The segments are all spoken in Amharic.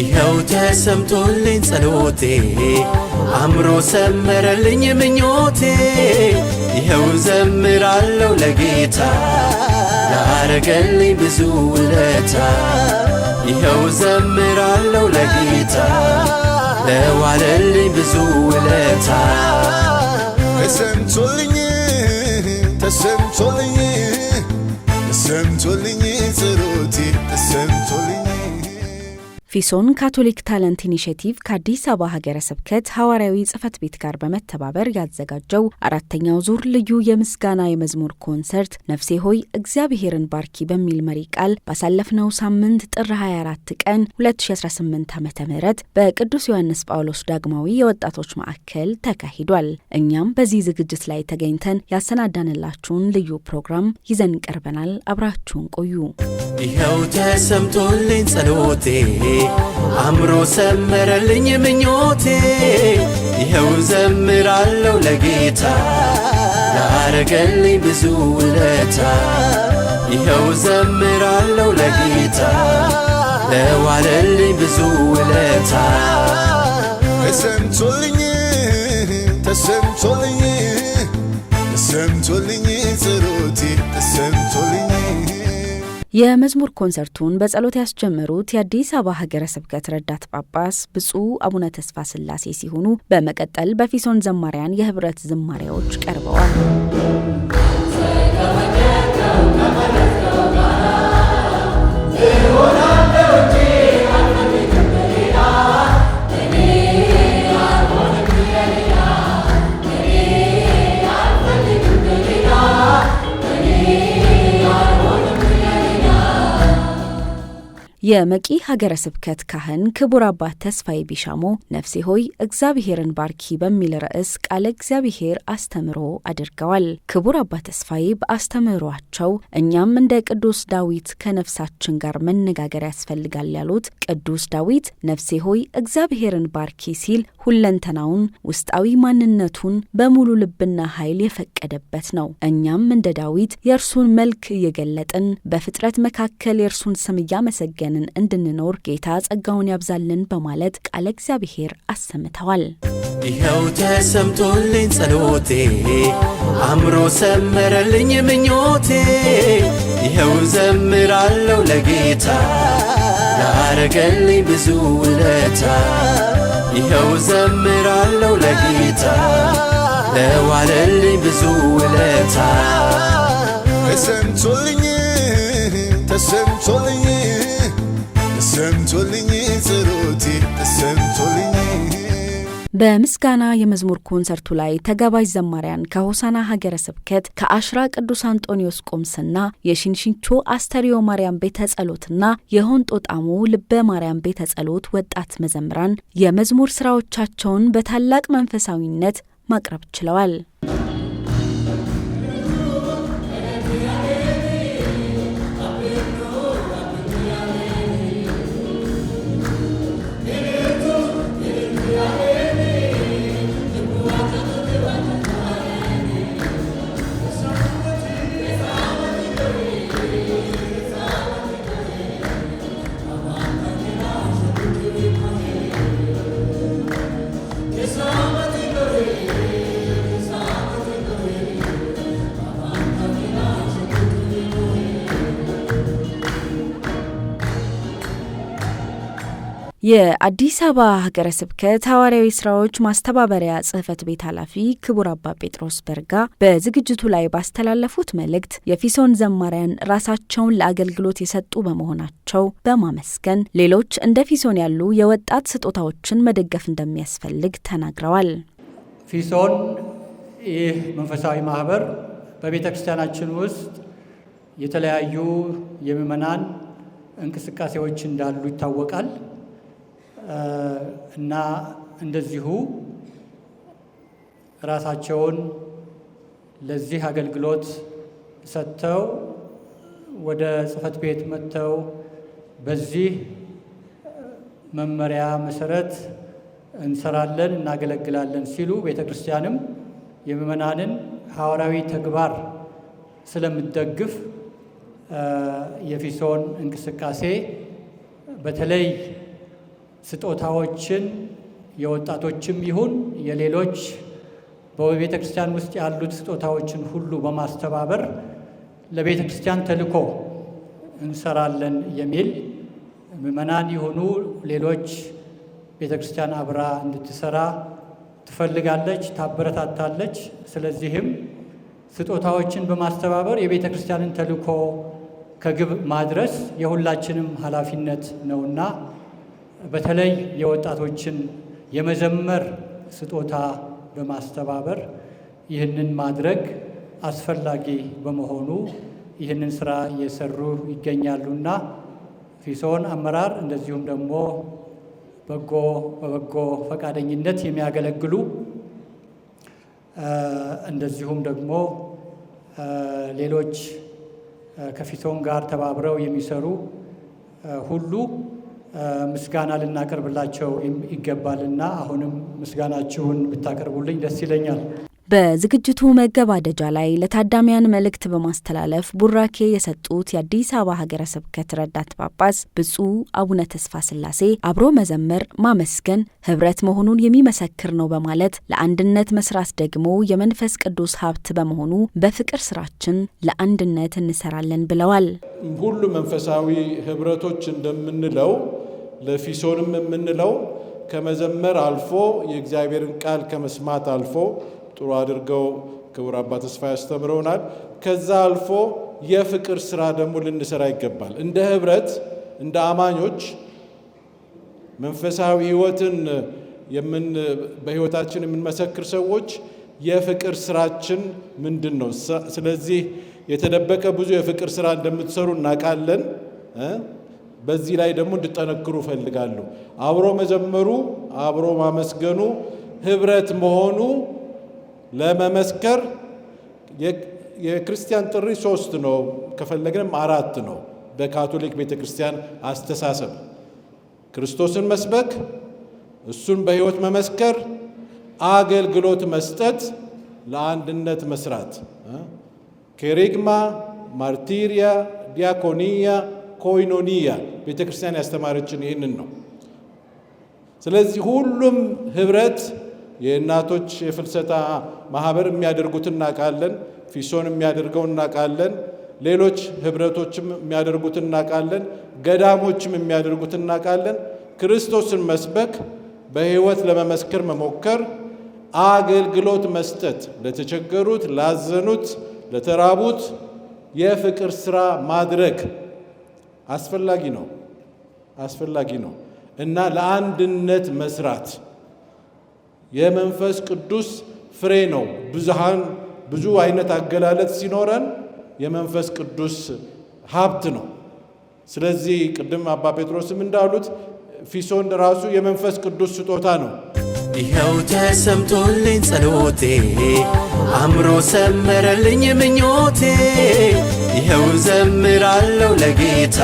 ይኸው ተሰምቶልኝ ጸሎቴ አምሮ ሰመረልኝ ምኞቴ ይኸው ዘምራለሁ ለጌታ ላረገልኝ ብዙ ውለታ ይኸው ዘምራለሁ ለጌታ ለዋለልኝ ብዙ ውለታ ተሰምቶልኝ ተሰምቶልኝ ተሰምቶልኝ ጸሎቴ ተሰምቶልኝ ፊሶን ካቶሊክ ታለንት ኢኒሼቲቭ ከአዲስ አበባ ሀገረ ስብከት ሐዋርያዊ ጽሕፈት ቤት ጋር በመተባበር ያዘጋጀው አራተኛው ዙር ልዩ የምስጋና የመዝሙር ኮንሰርት ነፍሴ ሆይ እግዚአብሔርን ባርኪ በሚል መሪ ቃል ባሳለፍነው ሳምንት ጥር 24 ቀን 2018 ዓ.ም በቅዱስ ዮሐንስ ጳውሎስ ዳግማዊ የወጣቶች ማዕከል ተካሂዷል። እኛም በዚህ ዝግጅት ላይ ተገኝተን ያሰናዳንላችሁን ልዩ ፕሮግራም ይዘን ቀርበናል። አብራችሁን ቆዩ። ይኸው ተሰምቶልኝ ጸሎቴ አምሮ ሰመረልኝ ምኞቴ ይኸው ዘምራለሁ ለጌታ ላረገልኝ ብዙ ውለታ ይኸው ዘምራለሁ ለጌታ ለዋለልኝ ብዙ ውለታ ተሰምቶልኝ ተሰምቶልኝ ተሰምቶልኝ ጸሎቴ ተሰምቶልኝ የመዝሙር ኮንሰርቱን በጸሎት ያስጀመሩት የአዲስ አበባ ሀገረ ስብከት ረዳት ጳጳስ ብፁዕ አቡነ ተስፋ ስላሴ ሲሆኑ በመቀጠል በፊሶን ዘማሪያን የህብረት ዝማሬዎች ቀርበዋል። የመቂ ሀገረ ስብከት ካህን ክቡር አባት ተስፋዬ ቢሻሞ ነፍሴ ሆይ እግዚአብሔርን ባርኪ በሚል ርዕስ ቃለ እግዚአብሔር አስተምሮ አድርገዋል። ክቡር አባት ተስፋዬ በአስተምሯቸው እኛም እንደ ቅዱስ ዳዊት ከነፍሳችን ጋር መነጋገር ያስፈልጋል ያሉት ቅዱስ ዳዊት ነፍሴ ሆይ እግዚአብሔርን ባርኪ ሲል ሁለንተናውን ውስጣዊ ማንነቱን በሙሉ ልብና ኃይል የፈቀደበት ነው። እኛም እንደ ዳዊት የእርሱን መልክ እየገለጥን በፍጥረት መካከል የእርሱን ስም እያመሰገንን እንድንኖር ጌታ ጸጋውን ያብዛልን በማለት ቃለ እግዚአብሔር አሰምተዋል። ይኸው ተሰምቶልኝ ጸሎቴ አምሮ ሰመረልኝ ምኞቴ ይኸው ዘምራለሁ ለጌታ ላረገልኝ ብዙ ውለታ ይኸው ዘምራለሁ ለጌታ ለዋለልኝ ብዙ ውለታ ተሰምቶልኝ ተሰምቶልኝ ተሰምቶልኝ ጸሎቴ ተሰምቶልኝ በምስጋና የመዝሙር ኮንሰርቱ ላይ ተጋባዥ ዘማሪያን ከሆሳና ሀገረ ስብከት ከአሽራ ቅዱስ አንጦኒዮስ ቆምስና የሽንሽንቾ አስተርዮ ማርያም ቤተ ጸሎትና የሆንጦጣሙ ልበ ማርያም ቤተ ጸሎት ወጣት መዘምራን የመዝሙር ስራዎቻቸውን በታላቅ መንፈሳዊነት ማቅረብ ችለዋል። የአዲስ አበባ ሀገረ ስብከት ሐዋርያዊ ስራዎች ማስተባበሪያ ጽሕፈት ቤት ኃላፊ ክቡር አባ ጴጥሮስ በርጋ በዝግጅቱ ላይ ባስተላለፉት መልእክት የፊሶን ዘማሪያን ራሳቸውን ለአገልግሎት የሰጡ በመሆናቸው በማመስገን ሌሎች እንደ ፊሶን ያሉ የወጣት ስጦታዎችን መደገፍ እንደሚያስፈልግ ተናግረዋል። ፊሶን ይህ መንፈሳዊ ማህበር በቤተ ክርስቲያናችን ውስጥ የተለያዩ የምእመናን እንቅስቃሴዎች እንዳሉ ይታወቃል። እና እንደዚሁ ራሳቸውን ለዚህ አገልግሎት ሰጥተው ወደ ጽሕፈት ቤት መጥተው በዚህ መመሪያ መሰረት እንሰራለን እናገለግላለን ሲሉ ቤተ ክርስቲያንም የምእመናንን ሐዋርያዊ ተግባር ስለምትደግፍ የፊሶን እንቅስቃሴ በተለይ ስጦታዎችን የወጣቶችም ይሁን የሌሎች በቤተ ክርስቲያን ውስጥ ያሉት ስጦታዎችን ሁሉ በማስተባበር ለቤተ ክርስቲያን ተልእኮ እንሰራለን የሚል ምዕመናን የሆኑ ሌሎች ቤተ ክርስቲያን አብራ እንድትሰራ ትፈልጋለች፣ ታበረታታለች። ስለዚህም ስጦታዎችን በማስተባበር የቤተ ክርስቲያንን ተልእኮ ከግብ ማድረስ የሁላችንም ኃላፊነት ነውና በተለይ የወጣቶችን የመዘመር ስጦታ በማስተባበር ይህንን ማድረግ አስፈላጊ በመሆኑ ይህንን ስራ እየሰሩ ይገኛሉና ፊሶን አመራር እንደዚሁም ደግሞ በበጎ ፈቃደኝነት የሚያገለግሉ እንደዚሁም ደግሞ ሌሎች ከፊሶን ጋር ተባብረው የሚሰሩ ሁሉ ምስጋና ልናቀርብላቸው ይገባልና አሁንም ምስጋናችሁን ብታቀርቡልኝ ደስ ይለኛል። በዝግጅቱ መገባደጃ ላይ ለታዳሚያን መልእክት በማስተላለፍ ቡራኬ የሰጡት የአዲስ አበባ ሀገረ ስብከት ረዳት ጳጳስ ብፁዕ አቡነ ተስፋ ስላሴ አብሮ መዘመር ማመስገን ህብረት መሆኑን የሚመሰክር ነው በማለት ለአንድነት መስራት ደግሞ የመንፈስ ቅዱስ ሀብት በመሆኑ በፍቅር ስራችን ለአንድነት እንሰራለን ብለዋል። ሁሉ መንፈሳዊ ህብረቶች እንደምንለው ለፊሶንም የምንለው ከመዘመር አልፎ የእግዚአብሔርን ቃል ከመስማት አልፎ ጥሩ አድርገው ክቡር አባ ተስፋ ያስተምረውናል። ከዛ አልፎ የፍቅር ስራ ደግሞ ልንሰራ ይገባል። እንደ ህብረት እንደ አማኞች መንፈሳዊ ህይወትን በህይወታችን የምንመሰክር ሰዎች የፍቅር ስራችን ምንድን ነው? ስለዚህ የተደበቀ ብዙ የፍቅር ስራ እንደምትሰሩ እናውቃለን። በዚህ ላይ ደግሞ እንድጠነክሩ እፈልጋለሁ። አብሮ መዘመሩ፣ አብሮ ማመስገኑ፣ ህብረት መሆኑ ለመመስከር የክርስቲያን ጥሪ 3 ነው፣ ከፈለግንም 4 ነው። በካቶሊክ ቤተክርስቲያን አስተሳሰብ ክርስቶስን መስበክ፣ እሱን በህይወት መመስከር፣ አገልግሎት መስጠት፣ ለአንድነት መስራት። ኬሪግማ፣ ማርቲሪያ፣ ዲያኮኒያ፣ ኮይኖኒያ ቤተክርስቲያን ያስተማረችን ይህንን ነው። ስለዚህ ሁሉም ህብረት የእናቶች የፍልሰታ ማህበር የሚያደርጉትን እናውቃለን። ፊሶን የሚያደርገው እናውቃለን። ሌሎች ህብረቶችም የሚያደርጉትን እናውቃለን። ገዳሞችም የሚያደርጉትን እናውቃለን። ክርስቶስን መስበክ፣ በህይወት ለመመስከር መሞከር፣ አገልግሎት መስጠት፣ ለተቸገሩት፣ ላዘኑት፣ ለተራቡት የፍቅር ስራ ማድረግ አስፈላጊ ነው እና ለአንድነት መስራት የመንፈስ ቅዱስ ፍሬ ነው። ብዙ አይነት አገላለጥ ሲኖረን የመንፈስ ቅዱስ ሀብት ነው። ስለዚህ ቅድም አባ ጴጥሮስም እንዳሉት ፊሶን ራሱ የመንፈስ ቅዱስ ስጦታ ነው። ይኸው ተሰምቶልኝ ጸሎቴ፣ አምሮ ሰመረልኝ ምኞቴ። ይኸው ዘምራለሁ ለጌታ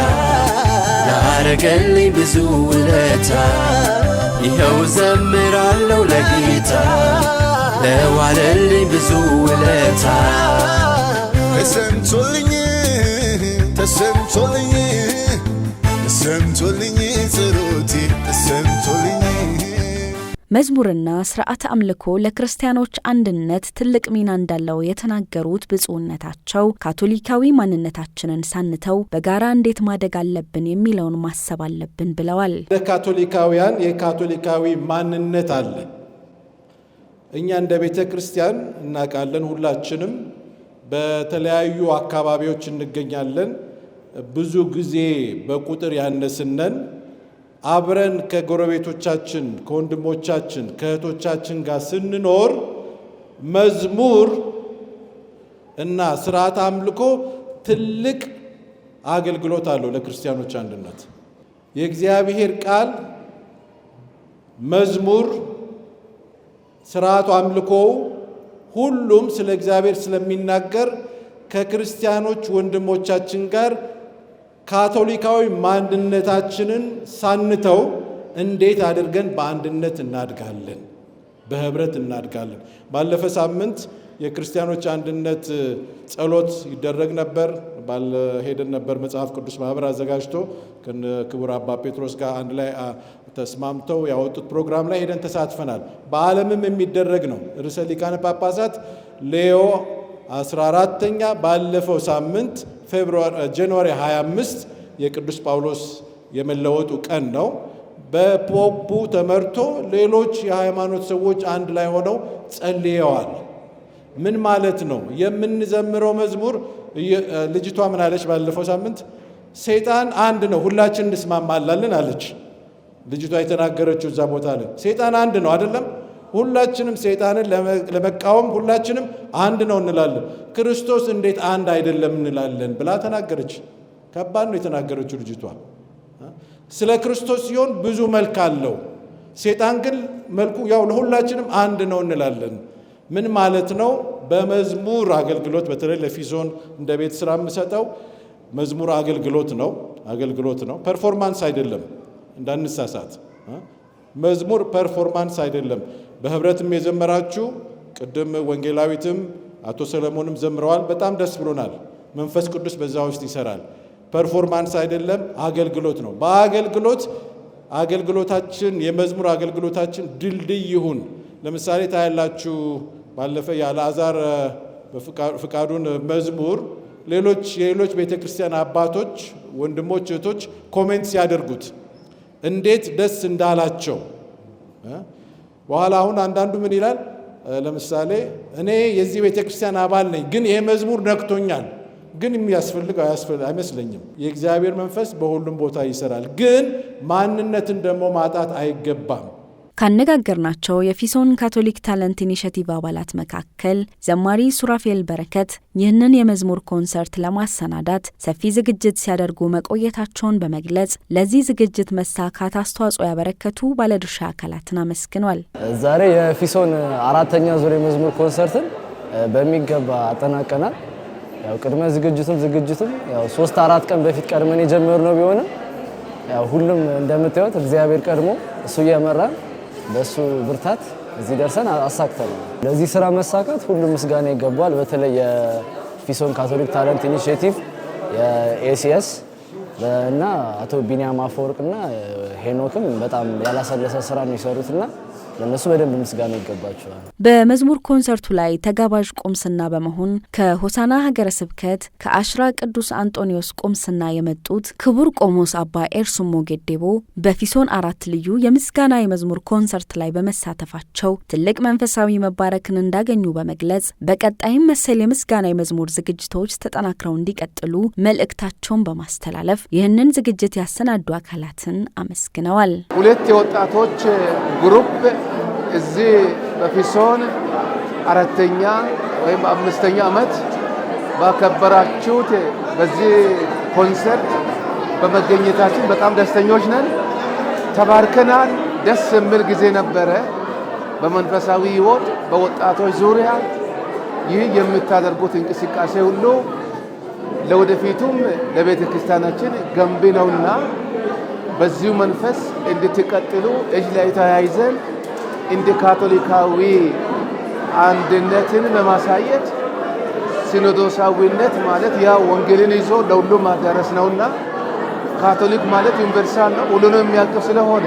ላረገልኝ ብዙ ውለታ። ይኸው ዘምራለሁ ለጌታ ለዋለልኝ ብዙ ውለታ። ተሰምቶልኝ ጸሎቴ ተሰምቶልኝ። መዝሙርና ስርዓተ አምልኮ ለክርስቲያኖች አንድነት ትልቅ ሚና እንዳለው የተናገሩት ብፁዕነታቸው ካቶሊካዊ ማንነታችንን ሳንተው በጋራ እንዴት ማደግ አለብን የሚለውን ማሰብ አለብን ብለዋል። ለካቶሊካውያን የካቶሊካዊ ማንነት አለ። እኛ እንደ ቤተ ክርስቲያን እናውቃለን። ሁላችንም በተለያዩ አካባቢዎች እንገኛለን። ብዙ ጊዜ በቁጥር ያነስነን አብረን ከጎረቤቶቻችን፣ ከወንድሞቻችን፣ ከእህቶቻችን ጋር ስንኖር መዝሙር እና ስርዓተ አምልኮ ትልቅ አገልግሎት አለው ለክርስቲያኖች አንድነት። የእግዚአብሔር ቃል፣ መዝሙር፣ ስርዓቱ አምልኮ ሁሉም ስለ እግዚአብሔር ስለሚናገር ከክርስቲያኖች ወንድሞቻችን ጋር ካቶሊካዊ ማንነታችንን ሳንተው እንዴት አድርገን በአንድነት እናድጋለን? በህብረት እናድጋለን። ባለፈ ሳምንት የክርስቲያኖች አንድነት ጸሎት ይደረግ ነበር። ሄደን ነበር። መጽሐፍ ቅዱስ ማህበር አዘጋጅቶ ከክቡር አባ ጴጥሮስ ጋር አንድ ላይ ተስማምተው ያወጡት ፕሮግራም ላይ ሄደን ተሳትፈናል። በዓለምም የሚደረግ ነው። ርዕሰ ሊቃነ ጳጳሳት ሌዮ 14ኛ ባለፈው ሳምንት ጃንዋሪ 25 የቅዱስ ጳውሎስ የመለወጡ ቀን ነው። በፖፑ ተመርቶ ሌሎች የሃይማኖት ሰዎች አንድ ላይ ሆነው ጸልየዋል። ምን ማለት ነው? የምንዘምረው መዝሙር ልጅቷ ምን አለች? ባለፈው ሳምንት ሰይጣን አንድ ነው፣ ሁላችን እንስማማላለን አለች። ልጅቷ የተናገረችው እዛ ቦታ ላይ ሰይጣን አንድ ነው አይደለም? ሁላችንም ሰይጣንን ለመቃወም ሁላችንም አንድ ነው እንላለን። ክርስቶስ እንዴት አንድ አይደለም እንላለን ብላ ተናገረች። ከባድ ነው የተናገረችው ልጅቷ። ስለ ክርስቶስ ሲሆን ብዙ መልክ አለው። ሰይጣን ግን መልኩ ያው ለሁላችንም አንድ ነው እንላለን። ምን ማለት ነው? በመዝሙር አገልግሎት በተለይ ለፊዞን እንደ ቤት ስራ የምሰጠው መዝሙር አገልግሎት ነው። ፐርፎርማንስ አይደለም፣ እንዳንሳሳት። መዝሙር ፐርፎርማንስ አይደለም። በህብረትም የዘመራችሁ ቅድም ወንጌላዊትም አቶ ሰለሞንም ዘምረዋል። በጣም ደስ ብሎናል። መንፈስ ቅዱስ በዛ ውስጥ ይሰራል። ፐርፎርማንስ አይደለም፣ አገልግሎት ነው። አገልግሎታችን የመዝሙር አገልግሎታችን ድልድይ ይሁን። ለምሳሌ ታያላችሁ ባለፈ የአልዓዛር ፍቃዱን መዝሙር የሌሎች ቤተክርስቲያን አባቶች፣ ወንድሞች፣ እህቶች ኮሜንት ሲያደርጉት እንዴት ደስ እንዳላቸው። በኋላ አሁን አንዳንዱ ምን ይላል? ለምሳሌ እኔ የዚህ ቤተክርስቲያን አባል ነኝ፣ ግን ይሄ መዝሙር ነክቶኛል። ግን የሚያስፈልገው አይመስለኝም። የእግዚአብሔር መንፈስ በሁሉም ቦታ ይሰራል፣ ግን ማንነትን ደግሞ ማጣት አይገባም። ካነጋገርናቸው የፊሶን ካቶሊክ ታለንት ኢኒሼቲቭ አባላት መካከል ዘማሪ ሱራፌል በረከት ይህንን የመዝሙር ኮንሰርት ለማሰናዳት ሰፊ ዝግጅት ሲያደርጉ መቆየታቸውን በመግለጽ ለዚህ ዝግጅት መሳካት አስተዋጽኦ ያበረከቱ ባለድርሻ አካላትን አመስግኗል። ዛሬ የፊሶን 4ኛ ዙር የመዝሙር ኮንሰርትን በሚገባ አጠናቀናል። ያው ቅድመ ዝግጅቱም ያው 3-4 ቀን በፊት ቀድመን የጀመርነው ቢሆንም ያው ሁሉም እንደምታዩት እግዚአብሔር ቀድሞ እሱ እየመራን በሱ ብርታት እዚህ ደርሰን አሳክተናል። ለዚህ ስራ መሳካት ሁሉም ምስጋና ይገባዋል። በተለይ የፊሶን ካቶሊክ ታለንት ኢኒሼቲቭ የኤሲኤስ እና አቶ ቢኒያም አፈወርቅና ሄኖክም በጣም ያላሰለሰ ስራ ነው የሰሩትና ለነሱ በደንብ ምስጋና ይገባቸዋል። በመዝሙር ኮንሰርቱ ላይ ተጋባዥ ቁምስና በመሆን ከሆሳና ሀገረ ስብከት ከአሽራ ቅዱስ አንጦኒዮስ ቁምስና የመጡት ክቡር ቆሞስ አባ ኤርሱሞ ጌዴቦ በፊሶን 4 ልዩ የምስጋና የመዝሙር ኮንሰርት ላይ በመሳተፋቸው ትልቅ መንፈሳዊ መባረክን እንዳገኙ በመግለጽ በቀጣይም መሰል የምስጋና የመዝሙር ዝግጅቶች ተጠናክረው እንዲቀጥሉ መልእክታቸውን በማስተላለፍ ይህንን ዝግጅት ያሰናዱ አካላትን አመስግነዋል። 2 የወጣቶች ግሩፕ እዚህ በፊሶን 4ኛ ወይም 5ኛ ዓመት ባከበራችሁት በዚህ ኮንሰርት በመገኘታችን በጣም ደስተኞች ነን። ተባርከናል። ደስ የሚል ጊዜ ነበረ። በመንፈሳዊ ሕይወት በወጣቶች ዙሪያ ይህ የምታደርጉት እንቅስቃሴ ሁሉ ለወደፊቱም ለቤተ ክርስቲያናችን ገንቢ ነውና በዚሁ መንፈስ እንድትቀጥሉ እጅ ላይ ተያይዘን እንደ ካቶሊካዊ አንድነትን በማሳየት ሲኖዶሳዊነት ማለት ያ ወንጌልን ይዞ ለሁሉም ማዳረስ ነውና ካቶሊክ ማለት ዩኒቨርሳል ነው፣ ሁሉንም የሚያቅፍ ስለሆነ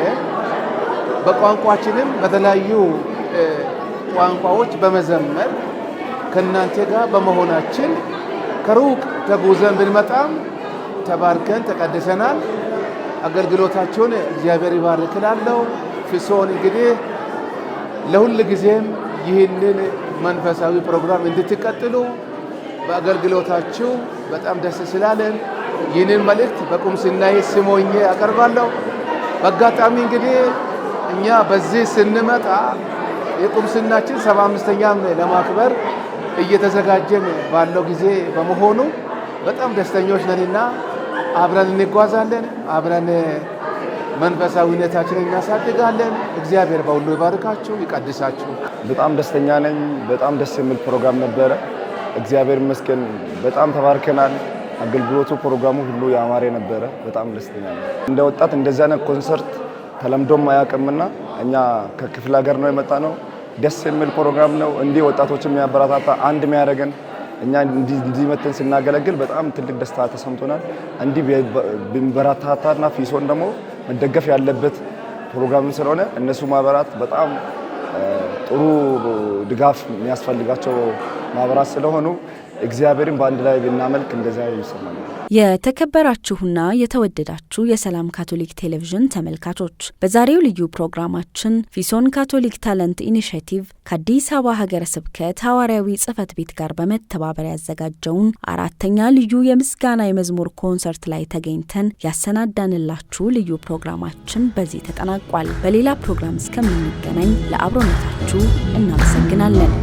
በቋንቋችንም በተለያዩ ቋንቋዎች በመዘመር ከእናንተ ጋር በመሆናችን ከሩቅ ተጉዘን ብንመጣም ተባርከን ተቀድሰናል። አገልግሎታቸውን እግዚአብሔር ይባርክላለው። ፊሶን እንግዲህ ለሁል ጊዜም ይህንን መንፈሳዊ ፕሮግራም እንድትቀጥሉ በአገልግሎታችሁ በጣም ደስ ስላለን ይህንን መልእክት በቁምስናዬ ስሞኜ አቀርባለሁ። በአጋጣሚ እንግዲህ እኛ በዚህ ስንመጣ የቁምስናችን 75ኛም ለማክበር እየተዘጋጀን ባለው ጊዜ በመሆኑ በጣም ደስተኞች ነንና አብረን እንጓዛለን፣ አብረን መንፈሳዊነታችንን እናሳድጋለን። እግዚአብሔር በሁሉ ይባርካችሁ፣ ይቀድሳችሁ። በጣም ደስተኛ ነኝ። በጣም ደስ የሚል ፕሮግራም ነበረ። እግዚአብሔር ይመስገን በጣም ተባርከናል። አገልግሎቱ ፕሮግራሙ ሁሉ ያማረ ነበረ። በጣም ደስተኛ ነኝ። እንደ ወጣት እንደዚህ አይነት ኮንሰርት ተለምዶም አያውቅምና እኛ ከክፍለ ሀገር ነው የመጣነው። ደስ የሚል ፕሮግራም ነው። እንዲህ ወጣቶችን የሚያበረታታ አንድ የሚያደርገን እኛ እንዲህ መተን ስናገለግል በጣም ትልቅ ደስታ ተሰምቶናል። እንዲህ ቢበረታታና ፊሶን ደግሞ መደገፍ ያለበት ፕሮግራም ስለሆነ እነሱ ማህበራት በጣም ጥሩ ድጋፍ የሚያስፈልጋቸው ማህበራት ስለሆኑ እግዚአብሔርን በአንድ ላይ ብናመልክ እንደዚያ ይሰማል። የተከበራችሁና የተወደዳችሁ የሰላም ካቶሊክ ቴሌቪዥን ተመልካቾች በዛሬው ልዩ ፕሮግራማችን ፊሶን ካቶሊክ ታለንት ኢኒሼቲቭ ከአዲስ አበባ ሀገረ ስብከት ሐዋርያዊ ጽሕፈት ቤት ጋር በመተባበር ያዘጋጀውን 4ኛ ልዩ የምስጋና የመዝሙር ኮንሰርት ላይ ተገኝተን ያሰናዳንላችሁ ልዩ ፕሮግራማችን በዚህ ተጠናቋል። በሌላ ፕሮግራም እስከምንገናኝ ለአብሮነታችሁ እናመሰግናለን።